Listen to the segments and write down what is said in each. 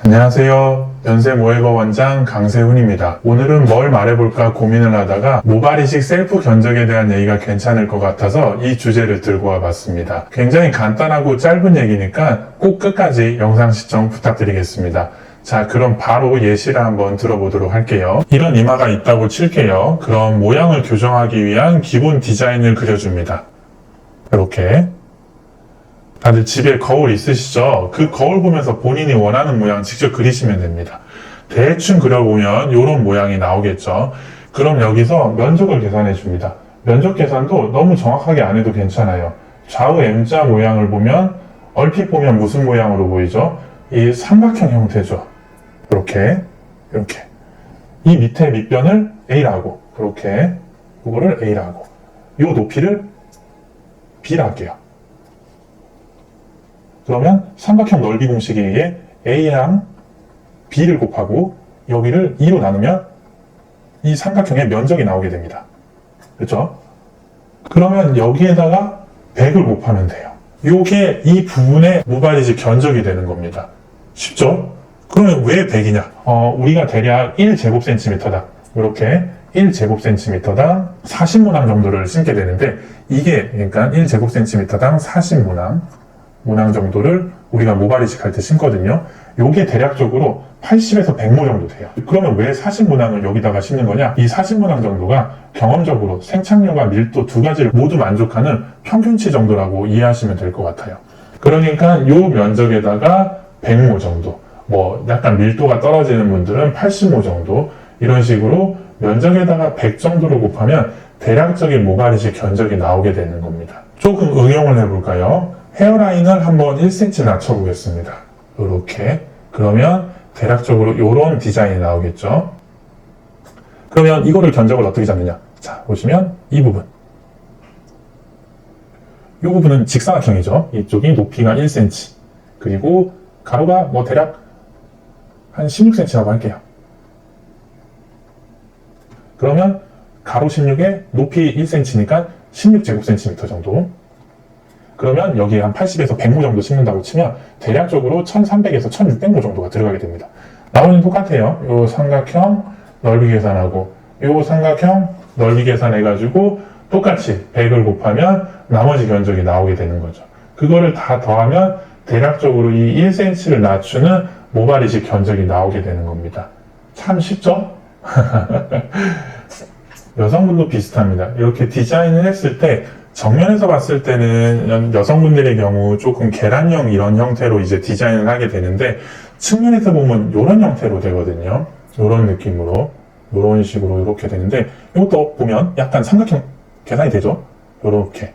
안녕하세요. 연세모에버 원장 강세훈입니다. 오늘은 뭘 말해볼까 고민을 하다가 모발 이식 셀프 견적에 대한 얘기가 괜찮을 것 같아서 이 주제를 들고 와봤습니다. 굉장히 간단하고 짧은 얘기니까 꼭 끝까지 영상 시청 부탁드리겠습니다. 자, 그럼 바로 예시를 한번 들어보도록 할게요. 이런 이마가 있다고 칠게요. 그럼 모양을 교정하기 위한 기본 디자인을 그려줍니다. 이렇게. 다들 집에 거울 있으시죠? 그 거울 보면서 본인이 원하는 모양 직접 그리시면 됩니다. 대충 그려보면 이런 모양이 나오겠죠. 그럼 여기서 면적을 계산해 줍니다. 면적 계산도 너무 정확하게 안 해도 괜찮아요. 좌우 M자 모양을 보면 얼핏 보면 무슨 모양으로 보이죠? 이 삼각형 형태죠. 이렇게 이 밑에 밑변을 A라고, 이렇게 이거를 A라고, 이 높이를 B라고 할게요. 그러면 삼각형 넓이 공식에 의해 A랑 B를 곱하고 여기를 2로 나누면 이 삼각형의 면적이 나오게 됩니다. 그렇죠? 그러면 여기에다가 100을 곱하면 돼요. 요게 이 부분의 모발 이식 견적이 되는 겁니다. 쉽죠? 그러면 왜 100이냐? 우리가 대략 1제곱센티미터당 이렇게 1제곱센티미터당 40모낭 정도를 심게 되는데 이게 그러니까 1제곱센티미터당 40모낭 정도를 우리가 모발 이식할 때 심거든요. 요게 대략적으로 80에서 100모 정도 돼요. 그러면 왜 40모낭을 여기다가 심는 거냐? 이 40모낭 정도가 경험적으로 생착력과 밀도 두 가지를 모두 만족하는 평균치 정도라고 이해하시면 될 것 같아요. 그러니까 요 면적에다가 100모 정도, 뭐 약간 밀도가 떨어지는 분들은 80모 정도, 이런 식으로 면적에다가 100 정도로 곱하면 대략적인 모발 이식 견적이 나오게 되는 겁니다. 조금 응용을 해볼까요? 헤어라인을 한번 1cm 낮춰보겠습니다. 이렇게. 그러면 대략적으로 이런 디자인이 나오겠죠. 그러면 이거를 견적을 어떻게 잡느냐? 자, 보시면 이 부분. 이 부분은 직사각형이죠. 이쪽이 높이가 1cm. 그리고 가로가 뭐 대략 한 16cm라고 할게요. 그러면 가로 16에 높이 1cm니까 16제곱센티미터 정도. 그러면 여기에 한 80에서 100모 정도 심는다고 치면 대략적으로 1300에서 1600모 정도가 들어가게 됩니다. 나머지는 똑같아요. 요 삼각형 넓이 계산하고 요 삼각형 넓이 계산해가지고 똑같이 100을 곱하면 나머지 견적이 나오게 되는 거죠. 그거를 다 더하면 대략적으로 이 1cm를 낮추는 모발 이식 견적이 나오게 되는 겁니다. 참 쉽죠? 여성분도 비슷합니다. 이렇게 디자인을 했을 때 정면에서 봤을 때는 여성분들의 경우 조금 계란형 이런 형태로 이제 디자인을 하게 되는데 측면에서 보면 이런 형태로 되거든요. 이런 느낌으로, 이런 식으로 이렇게 되는데 이것도 보면 약간 삼각형 계산이 되죠? 이렇게.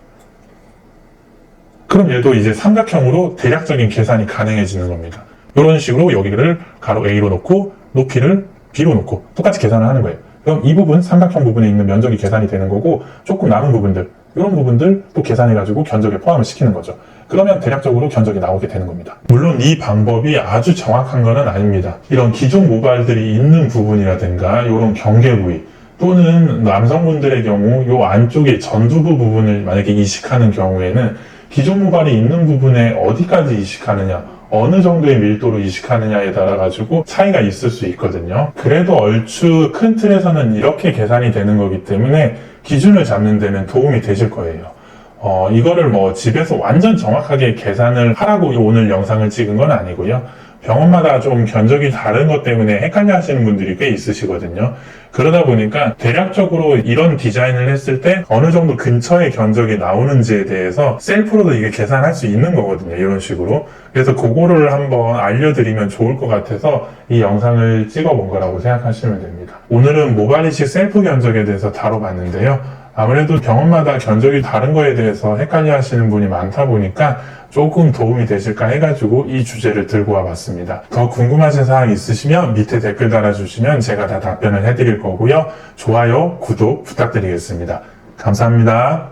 그럼 얘도 이제 삼각형으로 대략적인 계산이 가능해지는 겁니다. 이런 식으로 여기를 가로 A로 놓고 높이를 B로 놓고 똑같이 계산을 하는 거예요. 그럼 이 부분, 삼각형 부분에 있는 면적이 계산이 되는 거고 조금 남은 부분들, 이런 부분들 또 계산해가지고 견적에 포함을 시키는 거죠. 그러면 대략적으로 견적이 나오게 되는 겁니다. 물론 이 방법이 아주 정확한 건 아닙니다. 이런 기존 모발들이 있는 부분이라든가 이런 경계 부위 또는 남성분들의 경우 이 안쪽에 전두부 부분을 만약에 이식하는 경우에는 기존 모발이 있는 부분에 어디까지 이식하느냐, 어느 정도의 밀도로 이식하느냐에 따라 가지고 차이가 있을 수 있거든요. 그래도 얼추 큰 틀에서는 이렇게 계산이 되는 거기 때문에 기준을 잡는 데는 도움이 되실 거예요. 이거를 뭐 집에서 완전 정확하게 계산을 하라고 오늘 영상을 찍은 건 아니고요. 병원마다 좀 견적이 다른 것 때문에 헷갈려 하시는 분들이 꽤 있으시거든요. 그러다 보니까 대략적으로 이런 디자인을 했을 때 어느 정도 근처의 견적이 나오는지에 대해서 셀프로도 이게 계산할 수 있는 거거든요. 이런 식으로. 그래서 그거를 한번 알려드리면 좋을 것 같아서 이 영상을 찍어본 거라고 생각하시면 됩니다. 오늘은 모발 이식 셀프 견적에 대해서 다뤄봤는데요. 아무래도 병원마다 견적이 다른 거에 대해서 헷갈려 하시는 분이 많다 보니까 조금 도움이 되실까 해가지고 이 주제를 들고 와봤습니다. 더 궁금하신 사항 있으시면 밑에 댓글 달아주시면 제가 다 답변을 해드릴 거고요. 좋아요, 구독 부탁드리겠습니다. 감사합니다.